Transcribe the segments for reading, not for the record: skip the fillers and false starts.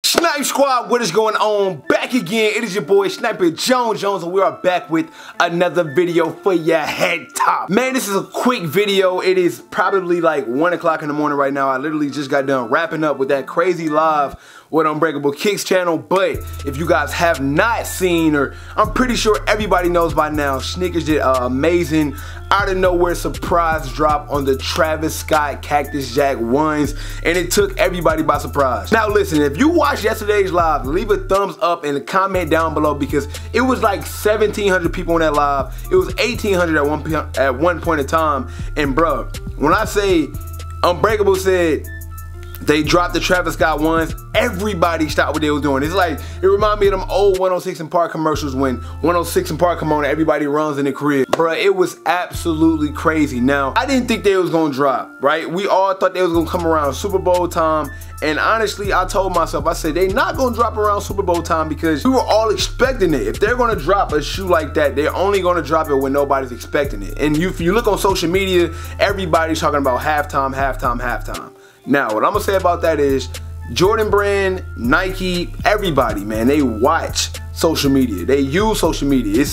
Snipe Squad, what is going on? Back again, it is your boy Sniper Jones, and we are back with another video for your head top. Man, this is a quick video. It is probably like 1 o'clock in the morning right now. I literally just got done wrapping up with that crazy live with Unbreakable Kicks channel, but if you guys have not seen, or I'm pretty sure everybody knows by now, Sneakers did an amazing out of nowhere surprise drop on the Travis Scott Cactus Jack 1s, and it took everybody by surprise. Now listen, if you watched yesterday's live, leave a thumbs up and a comment down below, because it was like 1,700 people on that live. It was 1,800 at one point in time, and bruh, when I say Unbreakable said they dropped the Travis Scott 1s, everybody stopped what they were doing. It's like, it reminded me of them old 106 and Park commercials when 106 and Park come on and everybody runs in the crib. Bruh, it was absolutely crazy. Now, I didn't think they was gonna drop, right? We all thought they was gonna come around Super Bowl time, and honestly, I told myself, I said, they not gonna drop around Super Bowl time because we were all expecting it. If they're gonna drop a shoe like that, they're only gonna drop it when nobody's expecting it. And if you look on social media, everybody's talking about halftime, halftime, halftime. Now, what I'm gonna say about that is Jordan Brand, Nike, everybody, man, they watch social media. They use social media.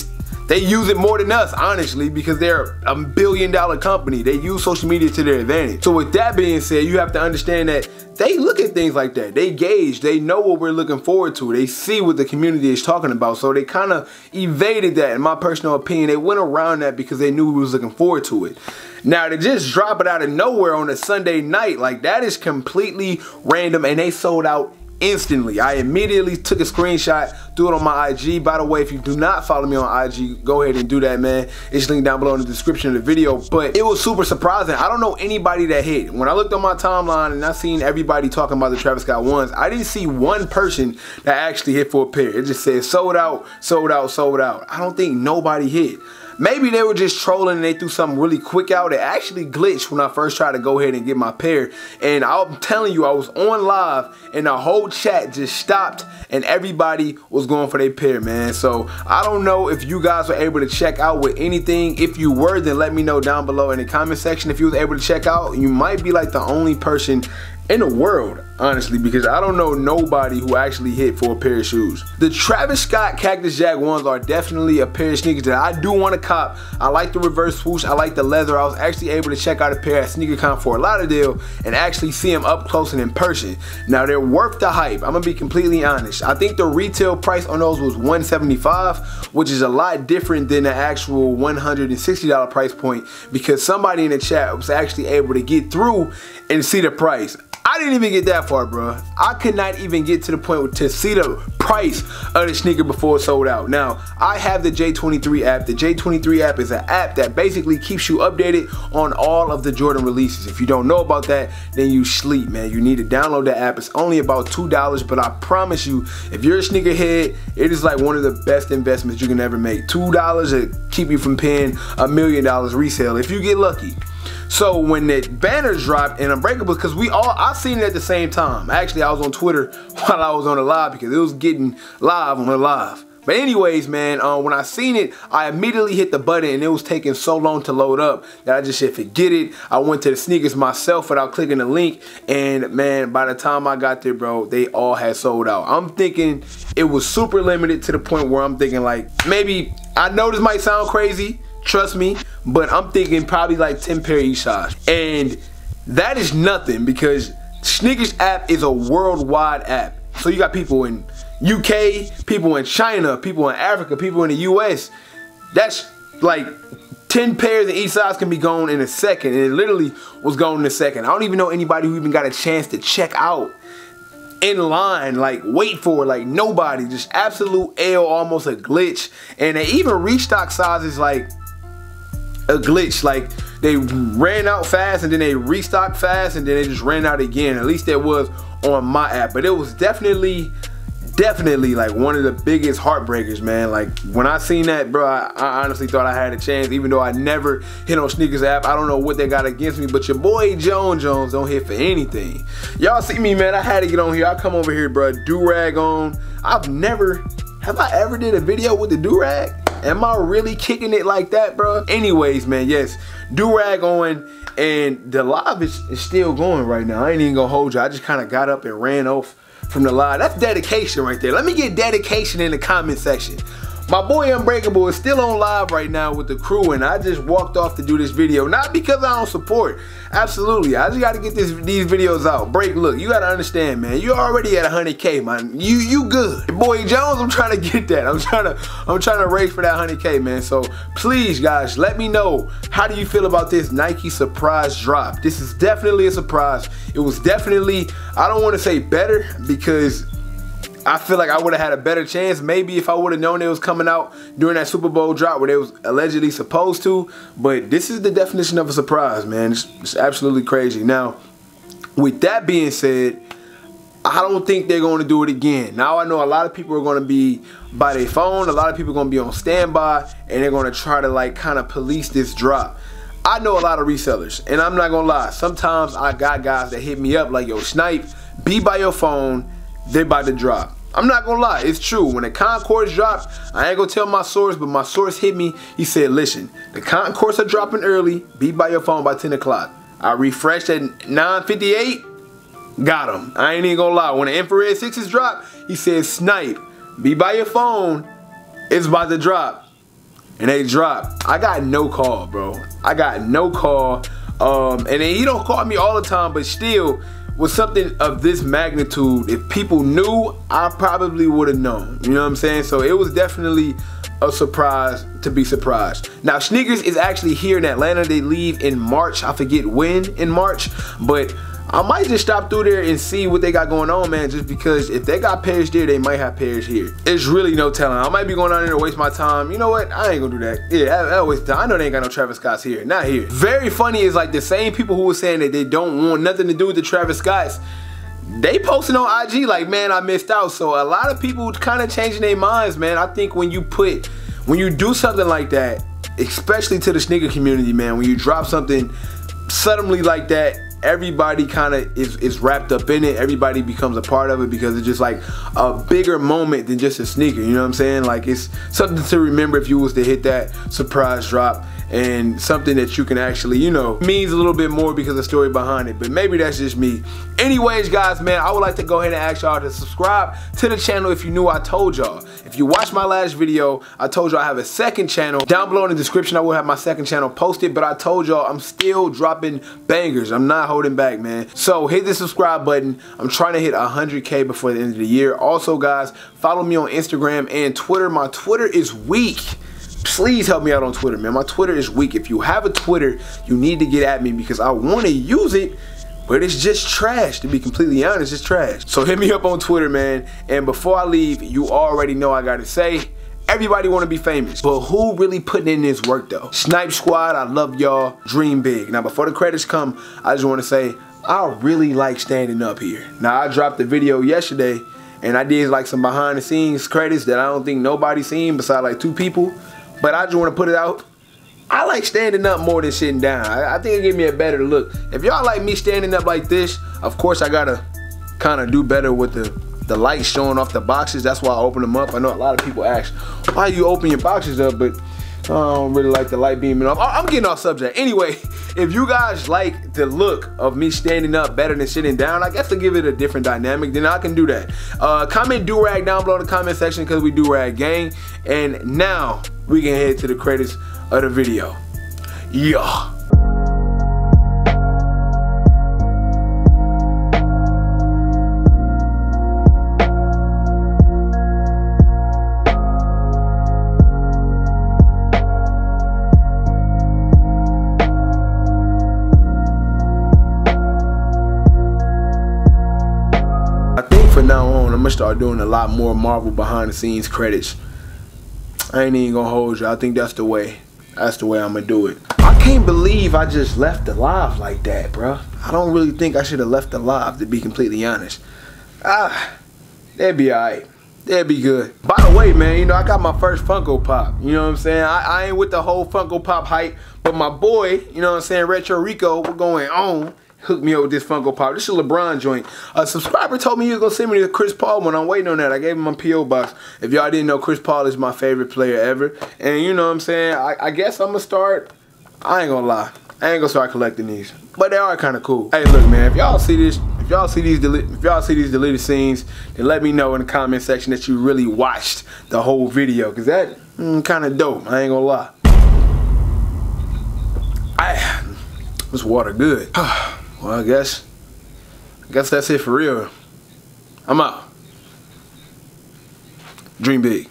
They use it more than us, honestly, because they're a billion-dollar company. They use social media to their advantage. So with that being said, you have to understand that they look at things like that. They gauge, they know what we're looking forward to. They see what the community is talking about. So they kind of evaded that, in my personal opinion. They went around that because they knew we was looking forward to it. Now, to just drop it out of nowhere on a Sunday night, like, that is completely random, and they sold out instantly. I immediately took a screenshot, threw it on my IG. By the way, if you do not follow me on IG, go ahead and do that, man. It's linked down below in the description of the video. But it was super surprising. I don't know anybody that hit. When I looked on my timeline and I seen everybody talking about the Travis Scott 1s, I didn't see one person that actually hit for a pair. It just said sold out, sold out, sold out. I don't think nobody hit. Maybe they were just trolling and they threw something really quick out. It actually glitched when I first tried to go ahead and get my pair. And I'm telling you, I was on live and the whole chat just stopped and everybody was going for their pair, man. So I don't know if you guys were able to check out with anything. If you were, then let me know down below in the comment section. If you was able to check out, you might be like the only person in the world, honestly, because I don't know nobody who actually hit for a pair of shoes. The Travis Scott Cactus Jack 1s are definitely a pair of sneakers that I do want to cop. I like the reverse swoosh, I like the leather. I was actually able to check out a pair at SNKRS for a lot of deal and actually see them up close and in person. Now, they're worth the hype. I'm gonna be completely honest. I think the retail price on those was $175, which is a lot different than the actual $160 price point, because somebody in the chat was actually able to get through and see the price. I didn't even get that far, bro. I could not even get to the point to see the price of the sneaker before it sold out. Now, I have the J23 app. The J23 app is an app that basically keeps you updated on all of the Jordan releases. If you don't know about that, then you sleep, man. You need to download the app. It's only about $2, but I promise you, if you're a sneakerhead, it is like one of the best investments you can ever make. $2 to keep you from paying $1 million resale if you get lucky. So when the banners dropped and Unbreakable, because I seen it at the same time. Actually, I was on Twitter while I was on the live because it was getting live on the live. But anyways, man, when I seen it, I immediately hit the button and it was taking so long to load up that I just said, forget it. I went to the sneakers myself without clicking the link, and man, by the time I got there, bro, they all had sold out. I'm thinking it was super limited to the point where I'm thinking like, maybe, I know this might sound crazy, trust me, but I'm thinking probably like 10 pair each size. And that is nothing, because Sneakers app is a worldwide app. So you got people in UK, people in China, people in Africa, people in the US. That's like 10 pairs in each size can be gone in a second, and it literally was gone in a second. I don't even know anybody who even got a chance to check out in line, like wait for it, like nobody. Just absolute L, almost a glitch. And they even restock sizes like a glitch, like they ran out fast and then they restocked fast and then they just ran out again. At least that was on my app, but it was definitely like one of the biggest heartbreakers, man. Like when I seen that, bro, I honestly thought I had a chance, even though I never hit on Sneakers app. I don't know what they got against me, but your boy Jones don't hit for anything. Y'all see me, man, I had to get on here. I come over here, bro, do-rag on. Have I ever did a video with the do-rag? Am I really kicking it like that, bro? Anyways, man, yes, do-rag on, and the live is still going right now. I ain't even gonna hold you. I just kind of got up and ran off from the live. That's dedication right there. Let me get dedication in the comment section. My boy Unbreakable is still on live right now with the crew, and I just walked off to do this video. Not because I don't support. Absolutely. I just got to get these videos out. Break, look, you got to understand, man. You're already at 100K, man. You good. Boy Jones, I'm trying to get that. I'm trying to race for that 100K, man. So please, guys, let me know, how do you feel about this Nike surprise drop? This is definitely a surprise. It was definitely, I don't want to say better, because I feel like I would have had a better chance maybe if I would have known it was coming out during that Super Bowl drop where they was allegedly supposed to. But this is the definition of a surprise, man. It's absolutely crazy. Now, with that being said, I don't think they're going to do it again. Now I know a lot of people are going to be by their phone. A lot of people are going to be on standby, and they're going to try to like kind of police this drop. I know a lot of resellers, and I'm not going to lie. Sometimes I got guys that hit me up like, yo, Snipe, be by your phone. They're about to drop. I'm not gonna lie, it's true. When the Concourse dropped, I ain't gonna tell my source, but my source hit me. He said, listen, the Concourse are dropping early. Be by your phone by 10 o'clock. I refreshed at 9:58. Got him. I ain't even gonna lie. When the Infrared 6s dropped, he said, Snipe, be by your phone. It's about to drop. And they dropped. I got no call, bro. I got no call. And then he don't call me all the time, but still, with something of this magnitude, if people knew, I probably would have known. You know what I'm saying? So it was definitely a surprise to be surprised. Now, sneakers is actually here in Atlanta. They leave in March. I forget when in March, but I might just stop through there and see what they got going on, man, just because if they got pairs there, they might have pairs here. It's really no telling. I might be going down there to waste my time. You know what? I ain't gonna do that. Yeah, I waste time. I know they ain't got no Travis Scotts here. Not here. Very funny is like the same people who were saying that they don't want nothing to do with the Travis Scotts, they posting on IG like, man, I missed out. So a lot of people kind of changing their minds, man. I think when you do something like that, especially to the sneaker community, man, when you drop something suddenly like that, everybody kind of is wrapped up in it. Everybody becomes a part of it because it's just like a bigger moment than just a sneaker. You know what I'm saying? Like, it's something to remember if you was to hit that surprise drop, and something that you can actually, you know, means a little bit more because of the story behind it. But maybe that's just me. Anyways, guys, man, I would like to go ahead and ask y'all to subscribe to the channel if you knew I told y'all. If you watched my last video, I told y'all I have a second channel. Down below in the description, I will have my second channel posted, but I told y'all I'm still dropping bangers. I'm not holding back, man. So hit the subscribe button. I'm trying to hit 100K before the end of the year. Also, guys, follow me on Instagram and Twitter. My Twitter is weak. Please help me out on Twitter, man. My Twitter is weak. If you have a Twitter, you need to get at me because I want to use it, but it's just trash. To be completely honest, it's trash. So hit me up on Twitter, man. And before I leave, you already know I got to say, everybody want to be famous, but who really putting in this work though? Snipe Squad, I love y'all. Dream big. Now, before the credits come, I just want to say, I really like standing up here. Now, I dropped the video yesterday, and I did like some behind the scenes credits that I don't think nobody seen besides like 2 people. But I just want to put it out. I like standing up more than sitting down. I think it gives me a better look. If y'all like me standing up like this, of course I gotta kind of do better with the light showing off the boxes. That's why I open them up. I know a lot of people ask, why you open your boxes up? But I don't really like the light beaming off. I'm getting off subject. Anyway, if you guys like the look of me standing up better than sitting down, I guess to give it a different dynamic, then I can do that. Comment do-rag down below in the comment section because we do-rag gang. And now we can head to the credits of the video. Yeah. From now on, I'm gonna start doing a lot more Marvel behind the scenes credits. I ain't even gonna hold you. I think that's the way. That's the way I'm gonna do it. I can't believe I just left the live like that, bro. I don't really think I should have left the live, to be completely honest. That'd be alright. That'd be good. By the way, man, you know, I got my first Funko Pop. You know what I'm saying? I ain't with the whole Funko Pop hype, but my boy, you know what I'm saying, Retro Rico, we're going on. Hooked me up with this Funko Pop. This is a LeBron joint. A subscriber told me he was going to send me the Chris Paul one. I'm waiting on that. I gave him my P.O. box. If y'all didn't know, Chris Paul is my favorite player ever. And you know what I'm saying? I guess I'm going to start, I ain't going to lie, I ain't going to start collecting these. But they are kind of cool. Hey, look, man, if y'all see this, if If y'all see these deleted scenes, then let me know in the comment section that you really watched the whole video, cause that kind of dope. I ain't gonna lie. This water good. Well, I guess that's it for real. I'm out. Dream big.